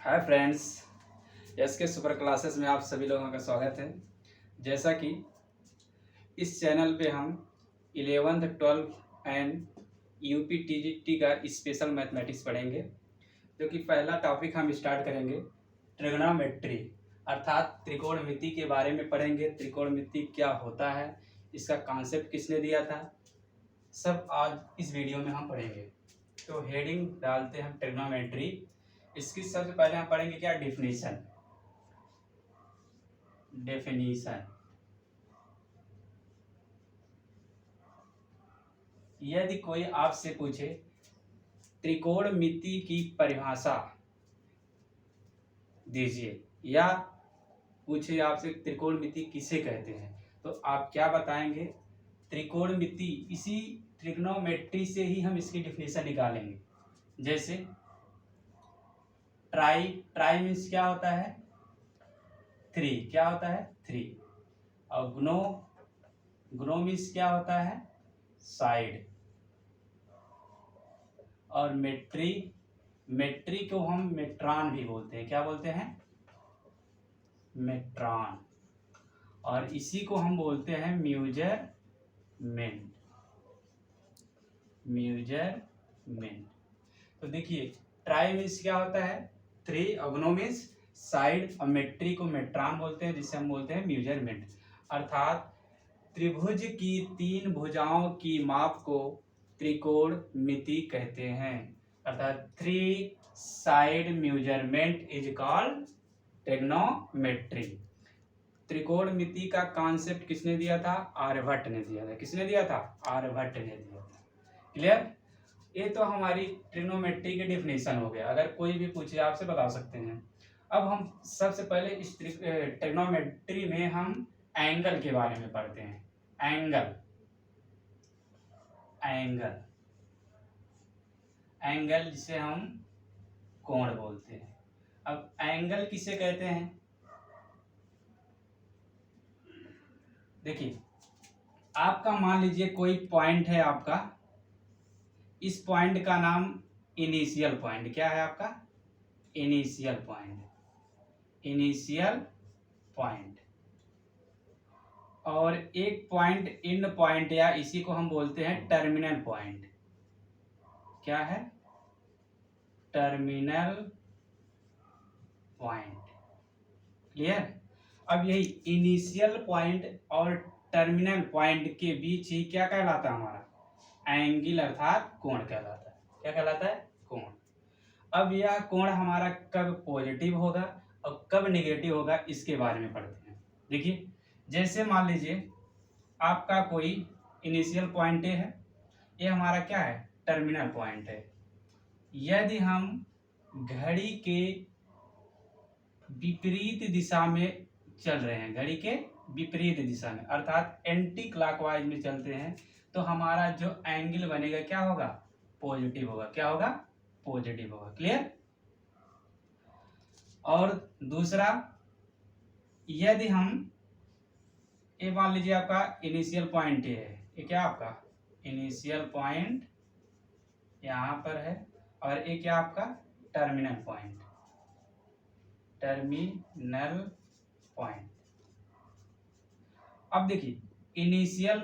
Hi friends, S के super classes में आप सभी लोगों का स्वागत है। जैसा कि इस चैनल पे हम 11th 12th and UP TGT का स्पेशल मैथमेटिक्स पढ़ेंगे, जो कि पहला टॉपिक हम स्टार्ट करेंगे ट्रिग्नोमेट्री अर्थात त्रिकोणमिति के बारे में पढ़ेंगे। त्रिकोणमिति क्या होता है, इसका कॉन्सेप्ट किसने दिया था, सब आज इस वीडियो में हम पढ़ेंगे। तो हेडिंग डालते हैं हम ट्रिग्नोमेट्री। इसकी सबसे पहले हम पढ़ेंगे क्या, डेफिनेशन। यदि कोई आपसे पूछे त्रिकोणमिति की परिभाषा दीजिए, या पूछे आपसे त्रिकोणमिति किसे कहते हैं, तो आप क्या बताएंगे? त्रिकोणमिति, इसी ट्रिग्नोमेट्री से ही हम इसकी डेफिनेशन निकालेंगे। जैसे ट्राई मीन्स क्या होता है? थ्री। क्या होता है? थ्री। और ग्नो मीन्स क्या होता है? साइड। और मेट्री को हम मेट्रॉन भी बोलते हैं। क्या बोलते हैं? मेट्रॉन। और इसी को हम बोलते हैं म्यूजरमेंट। तो देखिए, ट्राई मीन्स क्या होता है? थ्री। और ग्नो मीन्स साइड। और मेट्री को मेट्रॉन बोलते हैं, जिसे हम बोलते हैं म्यूजरमेंट। अर्थात त्रिभुज की तीन भुजाओं की माप को त्रिकोणमिति कहते हैं। अर्थात three side measurement is called trigonometry. त्रिकोणमिति का कॉन्सेप्ट किसने दिया था? आर्यभट्ट ने दिया था। किसने दिया था? आर्यभट्ट ने दिया था। क्लियर? ये तो हमारी ट्रिग्नोमेट्री की डेफिनेशन हो गया। अगर कोई भी पूछे आपसे बता सकते हैं। अब हम सबसे पहले इस ट्रिग्नोमेट्री में हम एंगल के बारे में पढ़ते हैं। एंगल जिसे हम कोण बोलते हैं। अब एंगल किसे कहते हैं? देखिए, आपका मान लीजिए कोई पॉइंट है आपका, इस पॉइंट का नाम इनिशियल पॉइंट। क्या है आपका? Initial point. और एक पॉइंट एंड पॉइंट, या इसी को हम बोलते हैं टर्मिनल पॉइंट। क्या है? Terminal point. क्लियर? अब यही इनिशियल पॉइंट और टर्मिनल पॉइंट के बीच ही क्या कहलाता है? हमारा एंगल अर्थात कोण कहलाता है। क्या कहलाता है? कोण। अब यह कोण हमारा कब पॉजिटिव होगा और कब नेगेटिव होगा, इसके बारे में पढ़ते हैं। देखिए, जैसे मान लीजिए आपका कोई इनिशियल पॉइंट है, ये हमारा क्या है? टर्मिनल पॉइंट है। यदि हम घड़ी के विपरीत दिशा में चल रहे हैं, घड़ी के विपरीत दिशा में अर्थात एंटी क्लॉकवाइज में चलते हैं, तो हमारा जो एंगल बनेगा क्या होगा? पॉजिटिव होगा। क्या होगा? पॉजिटिव होगा। क्लियर? और दूसरा, यदि हम ये मान लीजिए आपका इनिशियल पॉइंट ये है, ये क्या आपका इनिशियल पॉइंट यहाँ पर है, और ये क्या आपका टर्मिनल पॉइंट। अब देखिए, इनिशियल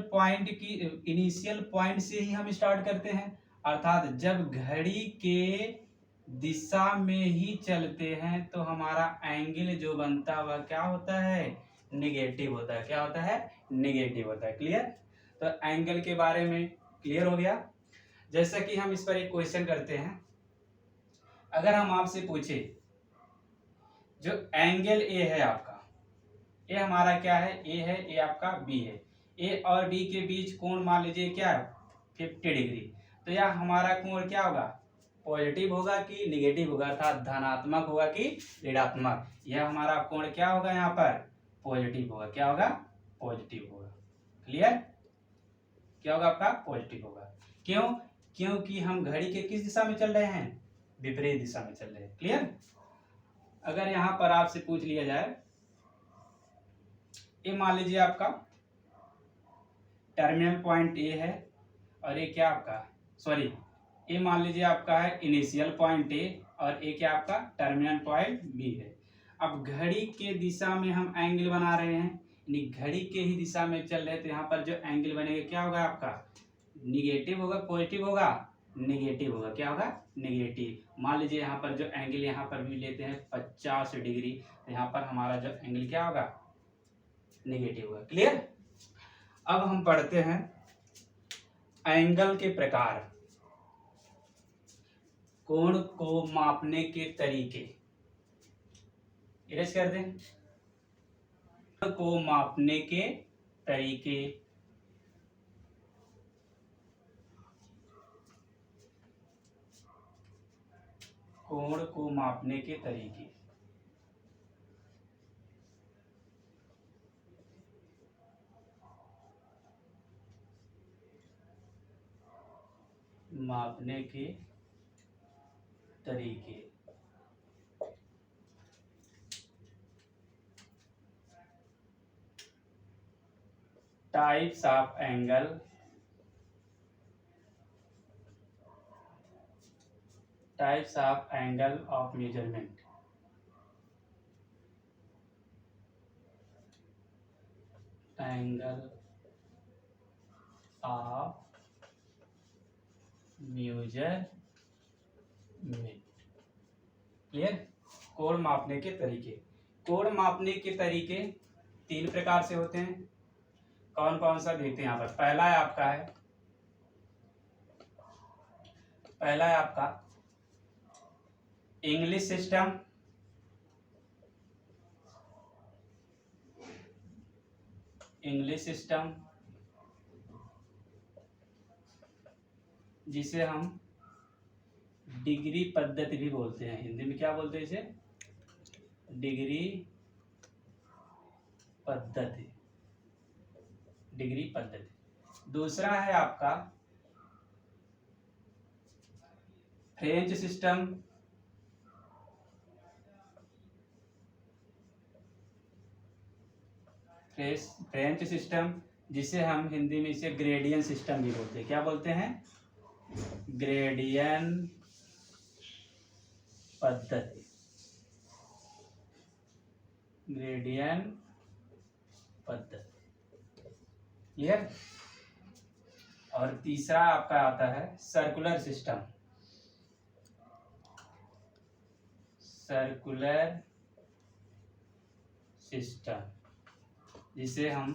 पॉइंट से ही हम स्टार्ट करते हैं। अर्थात जब घड़ी के दिशा में ही चलते हैं तो हमारा एंगल जो बनता है वह क्या होता है? नेगेटिव होता है। क्या होता है? नेगेटिव होता है। क्लियर? तो एंगल के बारे में क्लियर हो गया। जैसा कि हम इस पर एक क्वेश्चन करते हैं। अगर हम आपसे पूछे, जो एंगल ए है आपका, ए हमारा क्या है? ए है, ए आपका बी है। ए और बी के बीच कोण मान लीजिए क्या है? 50 डिग्री। तो यह हमारा कोण क्या होगा? पॉजिटिव होगा कि नेगेटिव होगा? अर्थात धनात्मक होगा कि ऋणात्मक? यह हमारा कोण क्या होगा? यहाँ पर पॉजिटिव होगा। क्या होगा? पॉजिटिव होगा। क्लियर? क्या होगा आपका? पॉजिटिव होगा। क्यों? क्योंकि हम घड़ी के किस दिशा में चल रहे हैं? विपरीत दिशा में चल रहे हैं। क्लियर? अगर यहाँ पर आपसे पूछ लिया जाए, ये मान लीजिए आपका टर्मिनल पॉइंट ए है, और ये क्या आपका, सॉरी, ए मान लीजिए आपका है इनिशियल पॉइंट ए और ए क्या आपका टर्मिनल पॉइंट बी है। अब घड़ी के दिशा में हम एंगल बना रहे हैं, यानी घड़ी के ही दिशा में चल रहे हैं, तो यहाँ पर जो एंगल बनेगा क्या होगा आपका, निगेटिव होगा, पॉजिटिव होगा, नेगेटिव होगा। क्या होगा, नेगेटिव। मान लीजिए यहाँ पर जो एंगल यहाँ पर भी लेते हैं 50 डिग्री, तो यहाँ पर हमारा जो एंगल क्या होगा, नेगेटिव होगा। क्लियर। अब हम पढ़ते हैं एंगल के प्रकार, कोण को मापने के तरीके। इरेज कर दें। कोण को मापने के तरीके, कोण को मापने के तरीके। मापने के तरीके। Types of angle, types of angle of measurement. Angle of measurement. Clear. कोण मापने के तरीके। कोण मापने के तरीके 3 प्रकार से होते हैं। कौन कौन सा देखते हैं यहाँ पर। पहला है आपका इंग्लिश सिस्टम, इंग्लिश सिस्टम जिसे हम डिग्री पद्धति भी बोलते हैं। हिंदी में क्या बोलते हैं इसे, डिग्री पद्धति, डिग्री पद्धति। दूसरा है आपका फ्रेंच सिस्टम, फ्रेंच सिस्टम जिसे हम हिंदी में इसे ग्रेडियन सिस्टम भी बोलते हैं। क्या बोलते हैं, ग्रेडियन पद्धति, ग्रेडियन पद्धति। क्लियर। और तीसरा आपका आता है सर्कुलर सिस्टम, सर्कुलर सिस्टम जिसे हम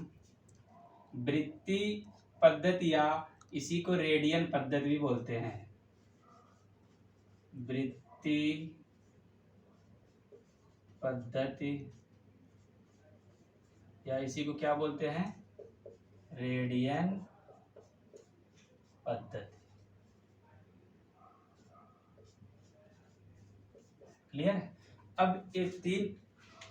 वृत्ति पद्धति या इसी को रेडियन पद्धति भी बोलते हैं। वृत्ति पद्धति या इसी को क्या बोलते हैं, रेडियन पद्धति। क्लियर। अब ये 3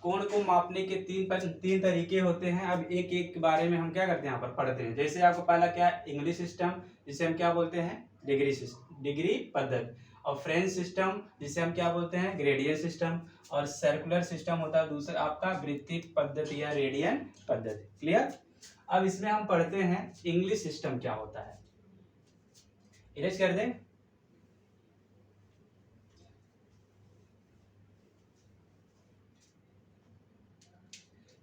कोण को मापने के 3 तरीके होते हैं। अब एक एक के बारे में हम क्या करते हैं, यहाँ पर पढ़ते हैं। जैसे आपको पहला क्या है, इंग्लिश सिस्टम जिसे हम क्या बोलते हैं, डिग्री पद्धति। और फ्रेंच सिस्टम जिसे हम क्या बोलते हैं, ग्रेडियन सिस्टम। और सर्कुलर सिस्टम होता है दूसरा आपका वृत्ति पद्धति या रेडियन पद्धति। क्लियर। अब इसमें हम पढ़ते हैं इंग्लिश सिस्टम क्या होता है। इरेज कर दें।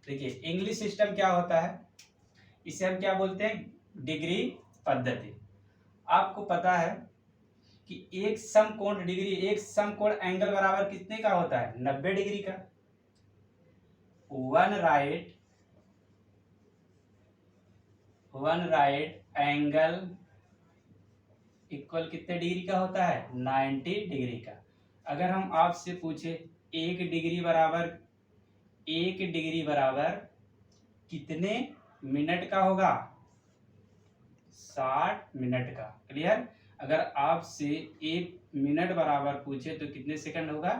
देखिए इंग्लिश सिस्टम क्या होता है, इसे हम क्या बोलते हैं, डिग्री पद्धति। आपको पता है कि एक समकोण डिग्री, एक समकोण एंगल बराबर कितने का होता है, 90 डिग्री का। वन राइट एंगल इक्वल कितने डिग्री का होता है, 90 डिग्री का। अगर हम आपसे पूछे 1 डिग्री बराबर कितने मिनट का होगा, 60 मिनट का। क्लियर। अगर आपसे 1 मिनट बराबर पूछे तो कितने सेकंड होगा,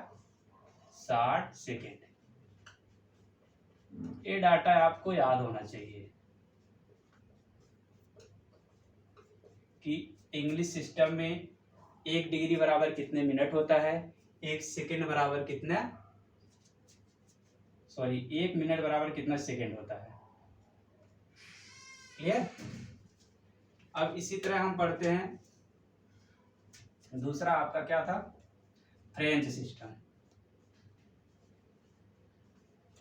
60 सेकंड। ये डाटा आपको याद होना चाहिए कि इंग्लिश सिस्टम में 1 डिग्री बराबर कितने मिनट होता है, 1 सेकंड बराबर कितना, 1 मिनट बराबर कितना सेकंड होता है। क्लियर। अब इसी तरह हम पढ़ते हैं दूसरा आपका क्या था, फ्रेंच सिस्टम।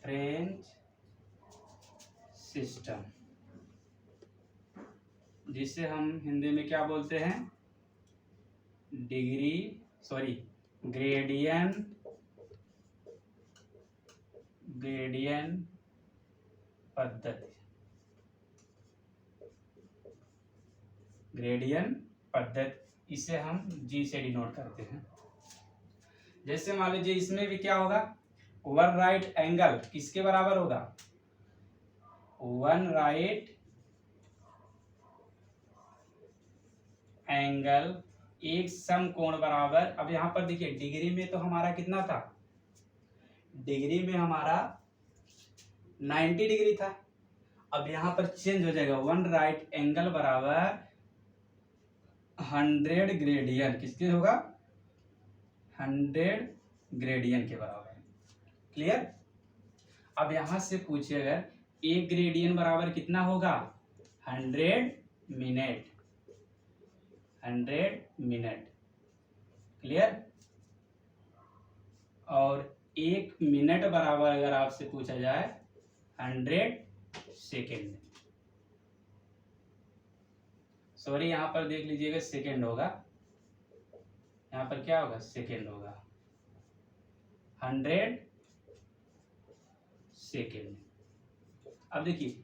फ्रेंच सिस्टम जिसे हम हिंदी में क्या बोलते हैं, ग्रेडियन पद्धति। ग्रेडियन पद्धति, इसे हम जी से डिनोट करते हैं। जैसे मान लीजिए इसमें भी क्या होगा, वन राइट एंगल किसके बराबर होगा, वन राइट एंगल एक समकोण बराबर। अब यहाँ पर देखिए डिग्री में तो हमारा कितना था, डिग्री में हमारा 90 डिग्री था। अब यहाँ पर चेंज हो जाएगा, वन राइट एंगल बराबर 100 ग्रेडियन, किसके होगा, 100 ग्रेडियन के बराबर। क्लियर। अब यहां से पूछिए अगर एक ग्रेडियन बराबर कितना होगा, 100 मिनट, 100 मिनट। क्लियर। और एक मिनट बराबर अगर आपसे पूछा जाए 100 सेकेंड। सॉरी यहां पर देख लीजिएगा सेकेंड होगा, यहां पर क्या होगा, सेकेंड होगा, 100 सेकेंड। अब देखिए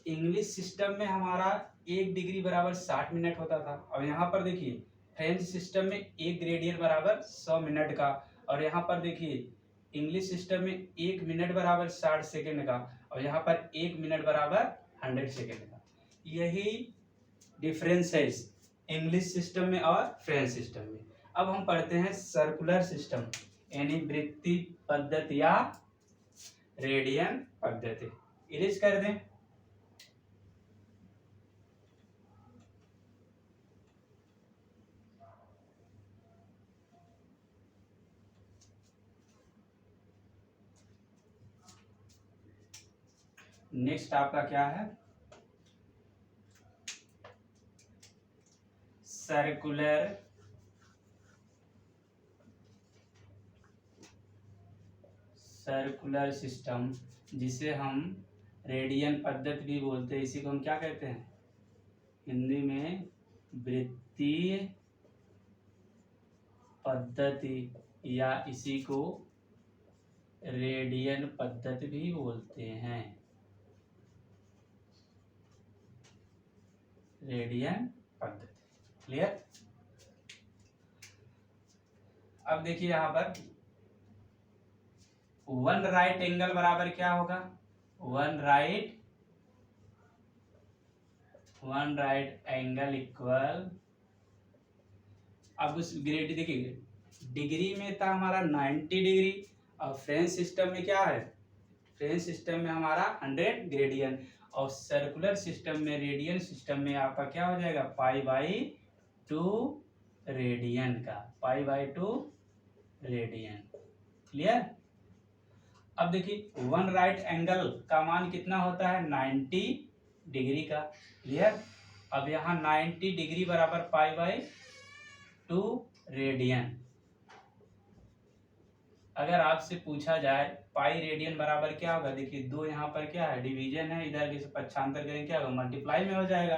इंग्लिश सिस्टम में हमारा एक डिग्री बराबर 60 मिनट होता था। और यहाँ पर देखिए फ्रेंच सिस्टम में एक ग्रेडियन बराबर 100 मिनट का। और यहाँ पर देखिए इंग्लिश सिस्टम में एक मिनट बराबर 60 सेकेंड का, और यहाँ पर एक मिनट बराबर 100 सेकेंड का। यही डिफरेंस है इंग्लिश सिस्टम में और फ्रेंच सिस्टम में। अब हम पढ़ते हैं सर्कुलर सिस्टम, यानी वृत्तीय पद्धति या रेडियन पद्धति। इरेज कर दें। नेक्स्ट आपका क्या है, सर्कुलर सिस्टम, जिसे हम रेडियन पद्धति भी बोलते हैं। इसी को हम क्या कहते हैं हिंदी में, वृत्तीय पद्धति, या इसी को रेडियन पद्धति भी बोलते हैं, रेडियन पद्धति। क्लियर। अब देखिए यहां पर वन राइट एंगल बराबर क्या होगा, वन राइट एंगल इक्वल। अब उस ग्रेड देखिए डिग्री में था हमारा 90 डिग्री, और फ्रेंच सिस्टम में क्या है, फ्रेंच सिस्टम में हमारा 100 ग्रेडियन, और सर्कुलर सिस्टम में, रेडियन सिस्टम में आपका क्या हो जाएगा, π/2 रेडियन का, π/2 रेडियन। क्लियर। अब देखिए वन राइट एंगल का मान कितना होता है, 90 डिग्री का। क्लियर। अब यहाँ 90 डिग्री बराबर π/2 रेडियन। अगर आपसे पूछा जाए पाई रेडियन बराबर क्या होगा, देखिए दो यहाँ पर क्या है, डिवीजन है, इधर के पक्षांतर करेंगे क्या होगा, मल्टीप्लाई में हो जाएगा।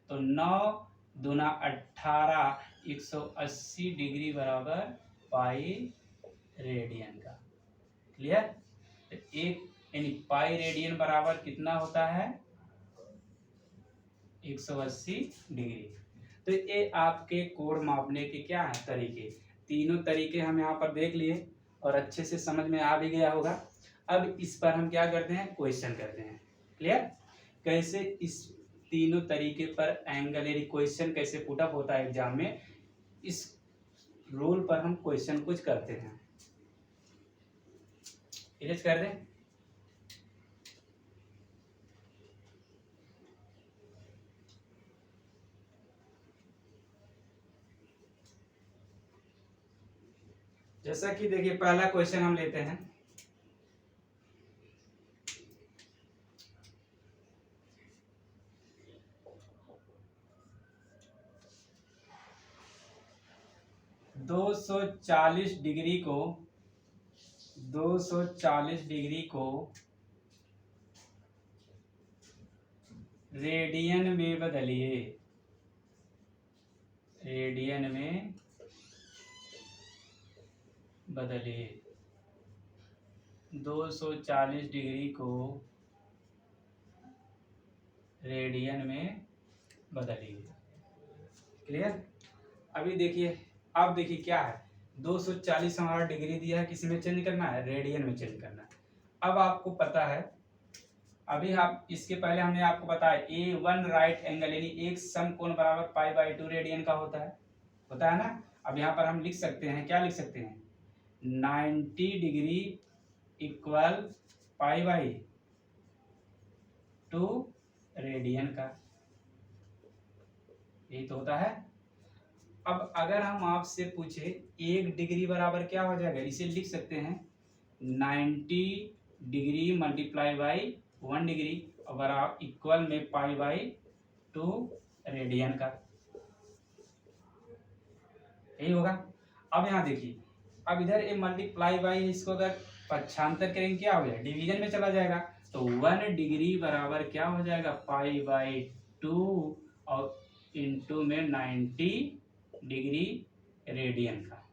तो 9 दूना 18, 180 डिग्री बराबर पाई रेडियन का। क्लियर। एक यानी पाई रेडियन बराबर कितना होता है, 180 डिग्री। तो ये आपके कोण मापने के क्या है तरीके, तीनों तरीके हम यहाँ पर देख लिए और अच्छे से समझ में आ भी गया होगा। अब इस पर हम क्या करते हैं, क्वेश्चन करते हैं। क्लियर। कैसे इस तीनों तरीके पर एंगल यानी क्वेश्चन कैसे पुटअप होता है एग्जाम में, इस रूल पर हम क्वेश्चन कुछ करते हैं। इरेज कर दें। जैसा कि देखिए पहला क्वेश्चन हम लेते हैं, 240 डिग्री को 240 डिग्री को रेडियन में बदलिए, रेडियन में बदलिए। 240 डिग्री को रेडियन में बदलिए। क्लियर? अभी देखिए, अब देखिए क्या है, 240 हमारा डिग्री दिया है, किसी में चेंज करना है, रेडियन में चेंज करना है। अब आपको पता है, अभी आप इसके पहले हमने आपको बताया A1 राइट एंगल यानी एक समकोण बराबर π/2 रेडियन का होता है ना। अब यहाँ पर हम लिख सकते हैं, क्या लिख सकते हैं, 90 डिग्री इक्वल π/2 रेडियन का, यही तो होता है। अब अगर हम आपसे पूछे 1 डिग्री बराबर क्या हो जाएगा, इसे लिख सकते हैं 90 डिग्री मल्टीप्लाई बाई 1 डिग्री बराबर इक्वल में π/2 रेडियन का, यही होगा। अब यहाँ देखिए, अब इधर ये मल्टीप्लाई बाई, इसको अगर पक्षांतर करेंगे क्या हो जाएगा, डिवीजन में चला जाएगा, तो 1 डिग्री बराबर क्या हो जाएगा, π/2 और इंटू में 90 डिग्री रेडियन का,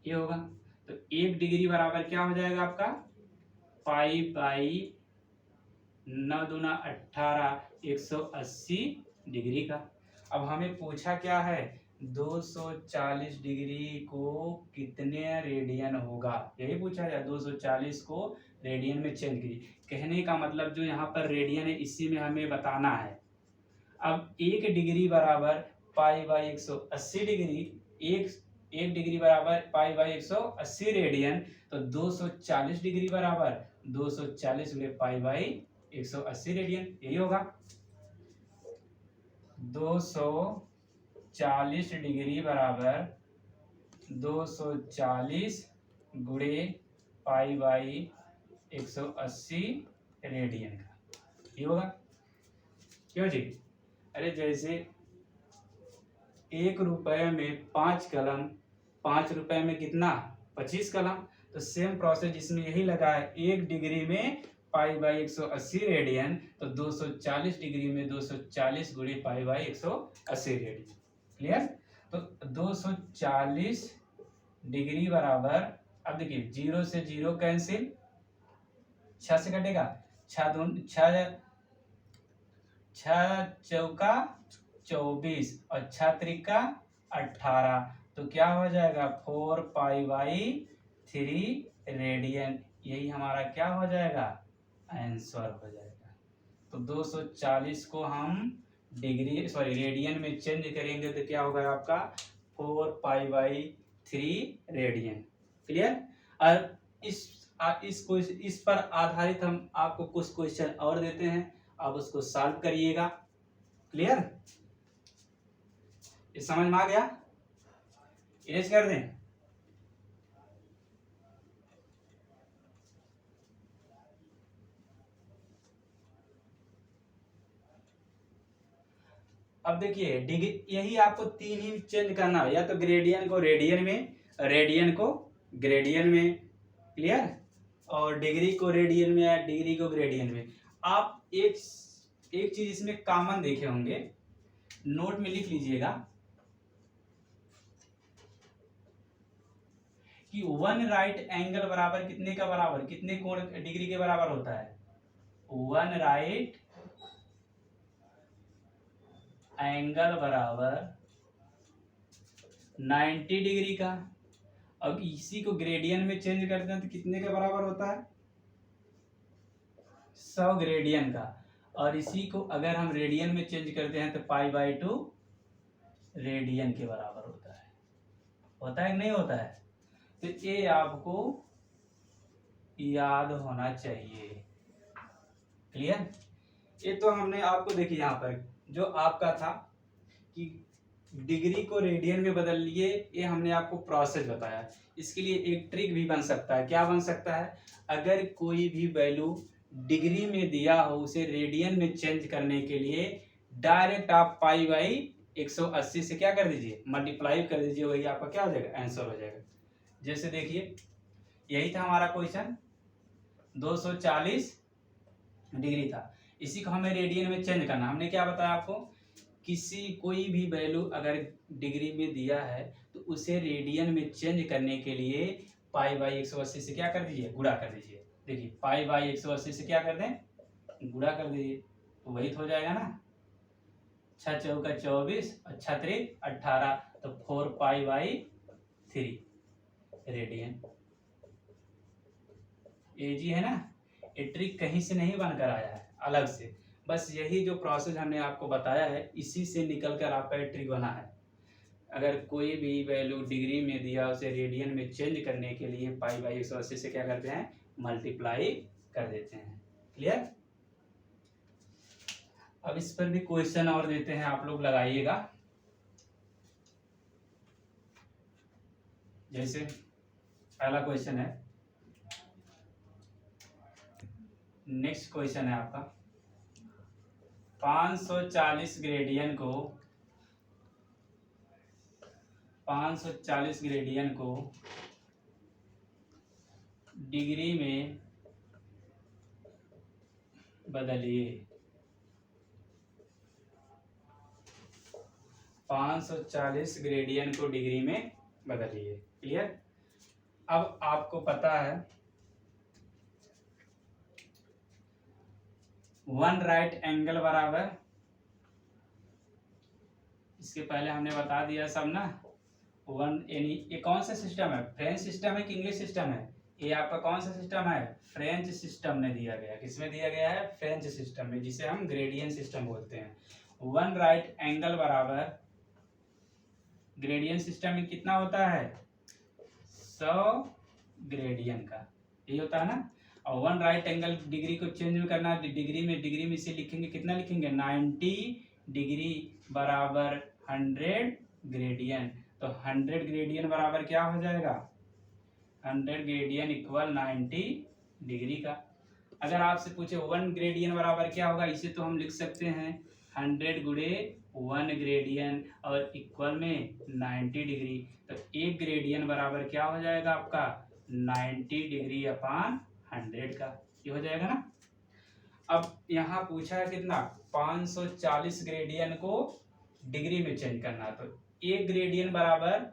ये होगा। तो 1 डिग्री बराबर क्या हो जाएगा आपका, π/9 दूना 18 180 डिग्री का। अब हमें पूछा क्या है, 240 डिग्री को कितने रेडियन होगा, यही पूछा जाए। 240 को रेडियन में चेंज कीजिए, कहने का मतलब जो यहाँ पर रेडियन है इसी में हमें बताना है। अब 1 डिग्री बराबर π/180 डिग्री, एक डिग्री बराबर π/180 रेडियन, तो 240 डिग्री बराबर 240 गुणे π/180 रेडियन, यही होगा। 240 डिग्री बराबर 240 गुणे π/180 रेडियन का, ये होगा। क्यों जी, अरे जैसे 1 रुपए में 5 कलम, 5 रुपए में कितना, 25 कलम, तो सेम प्रोसेस इसमें यही लगा है। 1 डिग्री में π/180 रेडियन, तो 240 डिग्री में 240 गुणे π/180 रेडियन। क्लियर? तो 240 डिग्री बराबर, अब देखिए 0 से 0 कैंसिल, 6 से कटेगा, 6 चौका 24 और 6 त्रिका 18, तो क्या हो जाएगा, 4π/3 रेडियन, यही हमारा क्या हो जाएगा, आंसर हो जाएगा। तो 240 को हम रेडियन में चेंज करेंगे तो क्या होगा आपका, 4π/3 रेडियन। क्लियर? और इस पर आधारित हम आपको कुछ क्वेश्चन और देते हैं, आप उसको सॉल्व करिएगा। क्लियर? ये समझ में आ गया? इरेज कर दें। अब देखिए डिग्री, यही आपको 3 ही चेंज करना है, या तो ग्रेडियन को रेडियन में, रेडियन को ग्रेडियन में, क्लियर, और डिग्री को रेडियन में या डिग्री को ग्रेडियन में। आप एक चीज इसमें कॉमन देखे होंगे, नोट में लिख लीजिएगा कि 1 राइट एंगल बराबर कितने का बराबर, कितने कोण डिग्री के बराबर होता है, 1 राइट एंगल बराबर 90 डिग्री का। अब इसी को ग्रेडियन में चेंज करते हैं तो कितने के बराबर होता है, 100 ग्रेडियन का। और इसी को अगर हम रेडियन में चेंज करते हैं तो π/2 रेडियन के बराबर होता है कि नहीं होता है? तो ये आपको याद होना चाहिए। क्लियर? ये तो हमने आपको देखिए यहाँ पर जो आपका था कि डिग्री को रेडियन में बदल लिए, ये हमने आपको प्रोसेस बताया। इसके लिए एक ट्रिक भी बन सकता है। क्या बन सकता है, अगर कोई भी वैल्यू डिग्री में दिया हो उसे रेडियन में चेंज करने के लिए डायरेक्ट आप 180 से क्या कर दीजिए, मल्टीप्लाई कर दीजिए, वही आपका क्या हो जाएगा, आंसर हो जाएगा। जैसे देखिए यही था हमारा क्वेश्चन, 240 डिग्री था, इसी को हमें रेडियन में चेंज करना। हमने क्या बताया आपको, किसी कोई भी वैल्यू अगर डिग्री में दिया है तो उसे रेडियन में चेंज करने के लिए पाई बाई 180 से क्या कर दीजिए, गुणा कर दीजिए। देखिए पाई बाई 180 से क्या कर दें, गुणा कर दीजिए, तो वही तो हो जाएगा ना, 6 चौका 24 और 6 त्रिक 18, तो 4 पाई बाई 3 रेडियन। इजी है ना, ये ट्रिक कहीं से नहीं बनकर आया है अलग से, बस यही जो प्रोसेस हमने आपको बताया है इसी से निकल कर आपका ये ट्रिक बना है। अगर कोई भी वैल्यू डिग्री में दिया उसे रेडियन में चेंज करने के लिए पाई बाई 180 से क्या करते हैं, मल्टीप्लाई कर देते हैं। क्लियर। अब इस पर भी क्वेश्चन और देते हैं, आप लोग लगाइएगा। जैसे पहला क्वेश्चन है, नेक्स्ट क्वेश्चन है आपका, 540 ग्रेडियन को 540 ग्रेडियन को डिग्री में बदलिए। 540 ग्रेडियन को डिग्री में बदलिए। क्लियर। अब आपको पता है 1 राइट एंगल बराबर, इसके पहले हमने बता दिया सब ना, 1 यानी ये कौन सा सिस्टम है, फ्रेंच सिस्टम है कि इंग्लिश सिस्टम है, ये आपका कौन सा सिस्टम है, फ्रेंच सिस्टम में दिया गया। किसमें दिया गया है, फ्रेंच सिस्टम में, जिसे हम ग्रेडियंट सिस्टम बोलते हैं। 1 राइट एंगल बराबर, ग्रेडियंट सिस्टम में कितना होता है, 100 ग्रेडियन का, यही होता है ना। और 1 राइट एंगल डिग्री को चेंज में करना, डिग्री में इसे लिखेंगे, कितना लिखेंगे, 90 डिग्री बराबर 100 ग्रेडियन। तो 100 ग्रेडियन बराबर क्या हो जाएगा, 100 ग्रेडियन इक्वल 90 डिग्री का। अगर आपसे पूछे 1 ग्रेडियन बराबर क्या होगा, इसे तो हम लिख सकते हैं 100 गुणे 1 ग्रेडियन और इक्वल में 90 डिग्री। तो 1 ग्रेडियन बराबर क्या हो जाएगा आपका, 90 डिग्री अपान 100 का, ये हो जाएगा ना। अब यहाँ पूछा है कितना, 540 ग्रेडियन को डिग्री में चेंज करना, तो 1 ग्रेडियन बराबर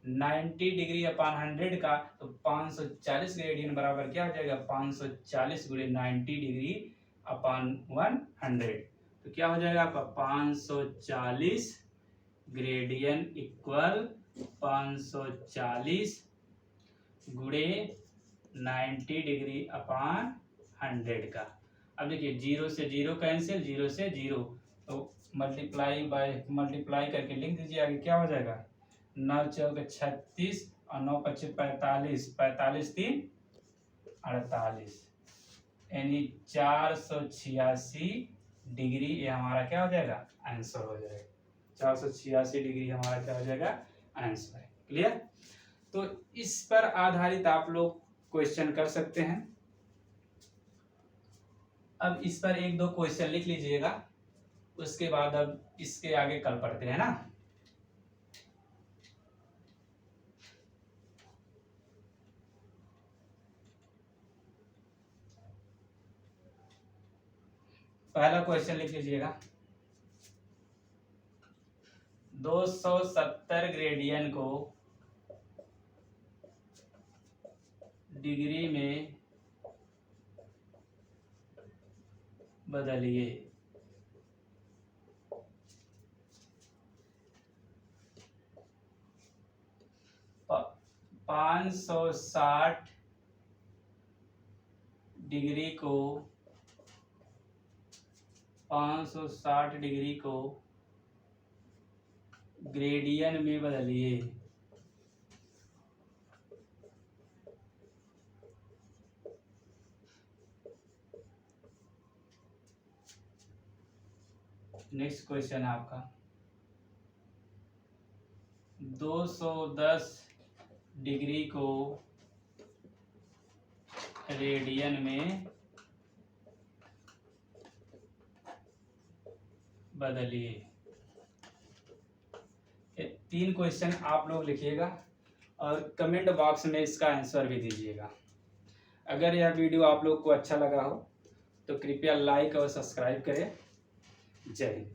90 डिग्री अपान 100 का, तो 540 ग्रेडियन बराबर क्या हो जाएगा, 540 गुणे 90 डिग्री अपान 100, तो क्या हो जाएगा आपका 540 ग्रेडियन इक्वल 540 गुणे 90 डिग्री अपान 100 का। अब देखिए 0 से 0 कैंसिल, 0 से 0, तो मल्टीप्लाई करके लिख दीजिए, आगे क्या हो जाएगा, 9 चौक 36 और 9 पच्चीस 45, 45 3 48, यानी 486 डिग्री, ये हमारा क्या हो जाएगा, आंसर हो जाएगा। 486 डिग्री हमारा क्या हो जाएगा, आंसर है। क्लियर। तो इस पर आधारित आप लोग क्वेश्चन कर सकते हैं। अब इस पर 1-2 क्वेश्चन लिख लीजिएगा, उसके बाद अब इसके आगे कल पढ़ते हैं ना। पहला क्वेश्चन लिख लीजिएगा, 270 ग्रेडियन को डिग्री में बदलिए। 560 डिग्री को 560 डिग्री को ग्रेडियन में बदलिए। नेक्स्ट क्वेश्चन है आपका, 210 डिग्री को रेडियन में बदलिए। 3 क्वेश्चन आप लोग लिखिएगा और कमेंट बॉक्स में इसका आंसर भी दीजिएगा। अगर यह वीडियो आप लोग को अच्छा लगा हो तो कृपया लाइक और सब्सक्राइब करें। जय हिंद।